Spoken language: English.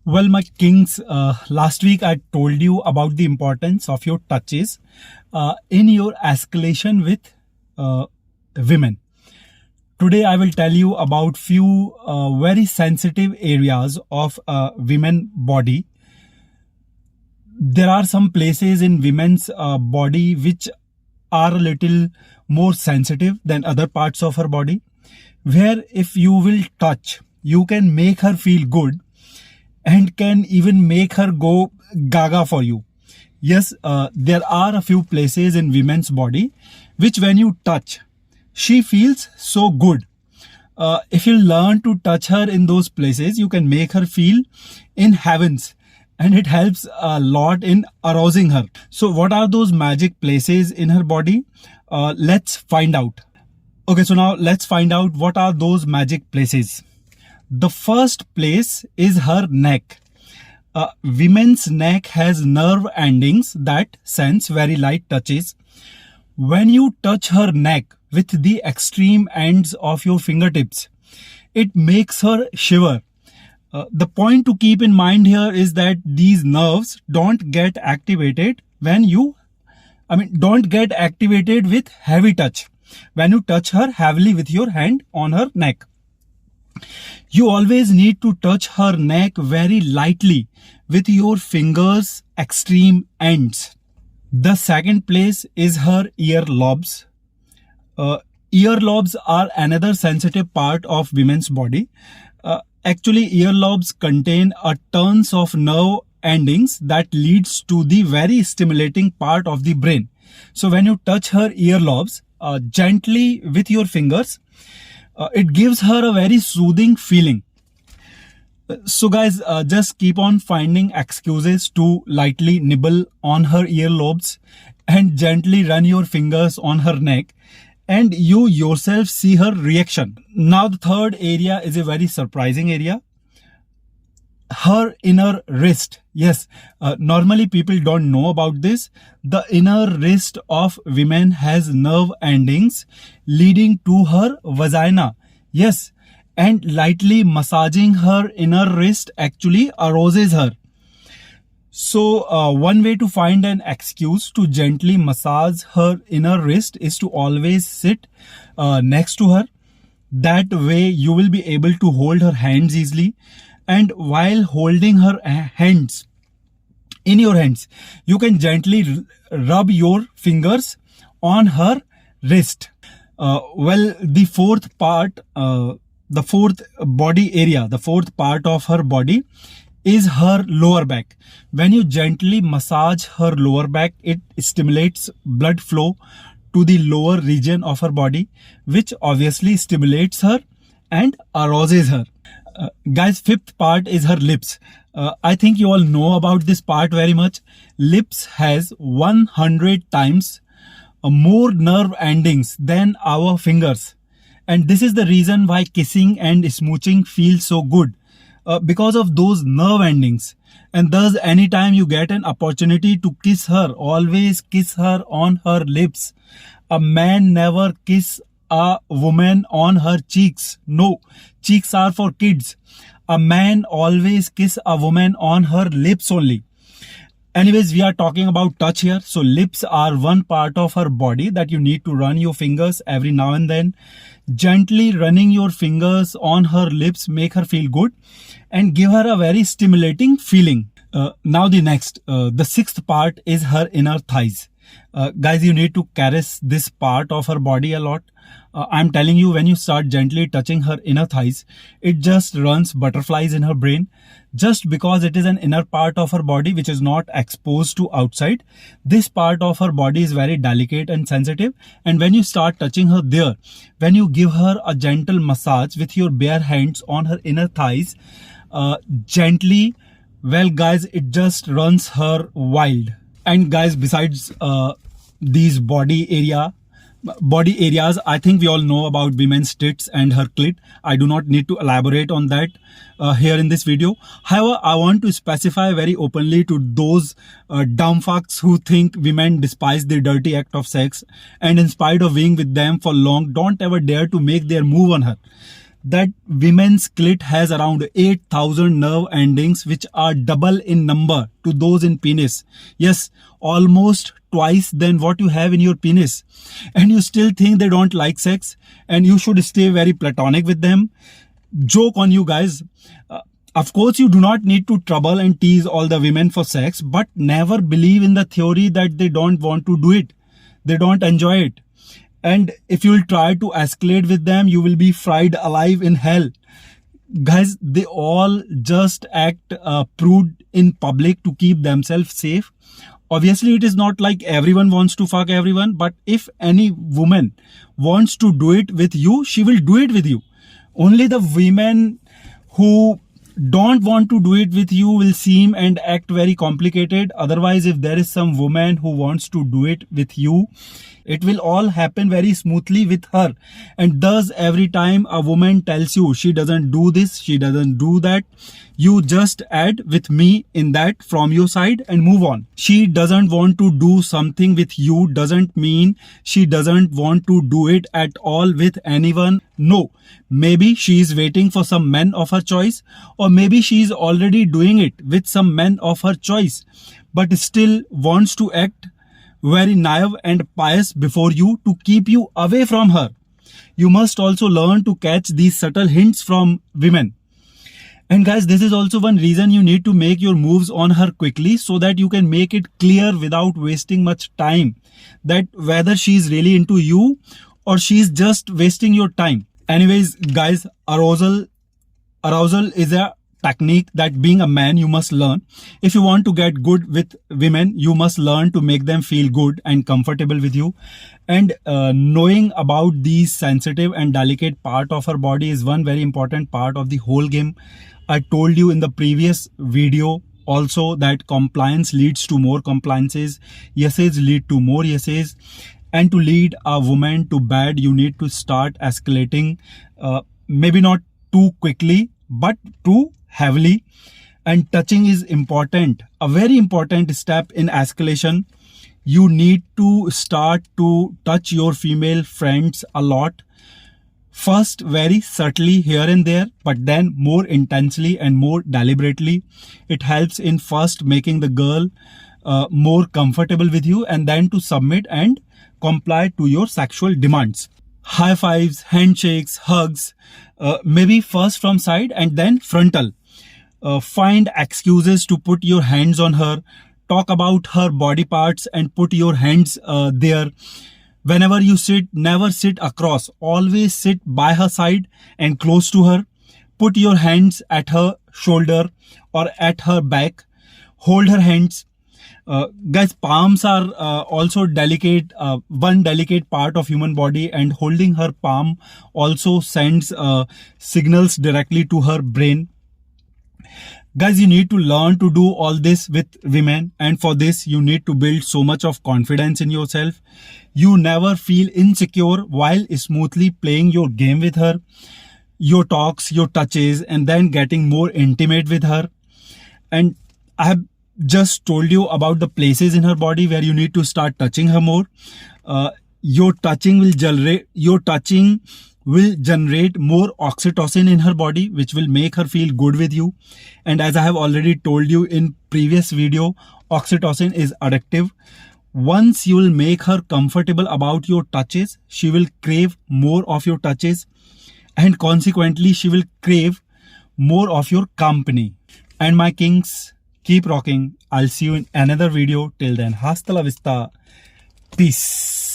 Well, my kings, last week I told you about the importance of your touches in your escalation with women. Today I will tell you about few very sensitive areas of women body. There are some places in women's body which are a little more sensitive than other parts of her body, where if you will touch, you can make her feel good and can even make her go gaga for you. Yes, there are a few places in women's body which when you touch, she feels so good. If you learn to touch her in those places, you can make her feel in heavens, and it helps a lot in arousing her. So what are those magic places in her body? Let's find out. Okay, so now let's find out what are those magic places. The first place is her neck. Women's neck has nerve endings that sense very light touches. When you touch her neck with the extreme ends of your fingertips, it makes her shiver. The point to keep in mind here is that these nerves don't get activated don't get activated with heavy touch. When you touch her heavily with your hand on her neck, you always need to touch her neck very lightly with your fingers' extreme ends. The second place is her earlobes. Earlobes are another sensitive part of women's body. Actually, earlobes contain a tons of nerve endings that leads to the very stimulating part of the brain. So when you touch her earlobes gently with your fingers, it gives her a very soothing feeling. So guys, just keep on finding excuses to lightly nibble on her earlobes and gently run your fingers on her neck, and you yourself see her reaction. Now the third area is a very surprising area. Her inner wrist. Yes, normally people don't know about this. The inner wrist of women has nerve endings leading to her vagina. Yes, and lightly massaging her inner wrist actually arouses her. So one way to find an excuse to gently massage her inner wrist is to always sit next to her. That way you will be able to hold her hands easily. And while holding her hands in your hands, you can gently rub your fingers on her wrist. The fourth part, the fourth body area, the fourth part of her body is her lower back. When you gently massage her lower back, it stimulates blood flow to the lower region of her body, which obviously stimulates her and arouses her. Guys, fifth part is her lips. I think you all know about this part very much. Lips has 100 times more nerve endings than our fingers. And this is the reason why kissing and smooching feels so good. Because of those nerve endings. And thus anytime you get an opportunity to kiss her, always kiss her on her lips. A man never kiss a woman on her cheeks. No, cheeks are for kids. A man always kiss a woman on her lips only. Anyways, we are talking about touch here. So lips are one part of her body that you need to run your fingers every now and then. Gently running your fingers on her lips make her feel good and give her a very stimulating feeling. Now the sixth part is her inner thighs. Guys, you need to caress this part of her body a lot. I'm telling you, when you start gently touching her inner thighs, it just runs butterflies in her brain. Just because it is an inner part of her body which is not exposed to outside, this part of her body is very delicate and sensitive. And when you start touching her there, when you give her a gentle massage with your bare hands on her inner thighs, gently, well guys, it just runs her wild. And guys, besides these body areas, I think we all know about women's tits and her clit. I do not need to elaborate on that here in this video. However, I want to specify very openly to those dumb fucks who think women despise the dirty act of sex, and in spite of being with them for long, don't ever dare to make their move on her. that women's clit has around 8,000 nerve endings, which are double in number to those in penis. Yes, almost twice than what you have in your penis. And you still think they don't like sex and you should stay very platonic with them. Joke on you guys. Of course, you do not need to trouble and tease all the women for sex, but never believe in the theory that they don't want to do it. They don't enjoy it. And if you'll try to escalate with them, you will be fried alive in hell. Guys, they all just act prude in public to keep themselves safe. Obviously, it is not like everyone wants to fuck everyone, but if any woman wants to do it with you, she will do it with you. Only the women who don't want to do it with you will seem and act very complicated. Otherwise, if there is some woman who wants to do it with you, it will all happen very smoothly with her. And thus, every time a woman tells you she doesn't do this, she doesn't do that, you just add with me in that from your side and move on. She doesn't want to do something with you doesn't mean she doesn't want to do it at all with anyone. No, maybe she is waiting for some men of her choice, or maybe she is already doing it with some men of her choice, but still wants to act very naive and pious before you to keep you away from her. You must also learn to catch these subtle hints from women. And guys, this is also one reason you need to make your moves on her quickly so that you can make it clear without wasting much time that whether she is really into you or she is just wasting your time. Anyways, guys, arousal is a technique that being a man you must learn. If you want to get good with women, you must learn to make them feel good and comfortable with you. And knowing about these sensitive and delicate part of her body is one very important part of the whole game. I told you in the previous video also that compliance leads to more compliances, yeses lead to more yeses, and to lead a woman to bed, you need to start escalating, maybe not too quickly, but too heavily. And touching is important, a very important step in escalation. You need to start to touch your female friends a lot. First, very subtly here and there, but then more intensely and more deliberately. It helps in first making the girl more comfortable with you, and then to submit and comply to your sexual demands. High fives, handshakes, hugs, maybe first from side and then frontal. Find excuses to put your hands on her. Talk about her body parts and put your hands there. Whenever you sit, never sit across. Always sit by her side and close to her. Put your hands at her shoulder or at her back. Hold her hands. Guys, palms are also delicate, one delicate part of human body, and holding her palm also sends signals directly to her brain. Guys, you need to learn to do all this with women, and for this you need to build so much of confidence in yourself. You never feel insecure while smoothly playing your game with her, your talks, your touches, and then getting more intimate with her. And I have just told you about the places in her body where you need to start touching her more. Your touching will generate more oxytocin in her body, which will make her feel good with you. And as I have already told you in previous video, oxytocin is addictive. Once you will make her comfortable about your touches, she will crave more of your touches, and consequently she will crave more of your company. And my kings, keep rocking. I'll see you in another video. Till then, hasta la vista. Peace.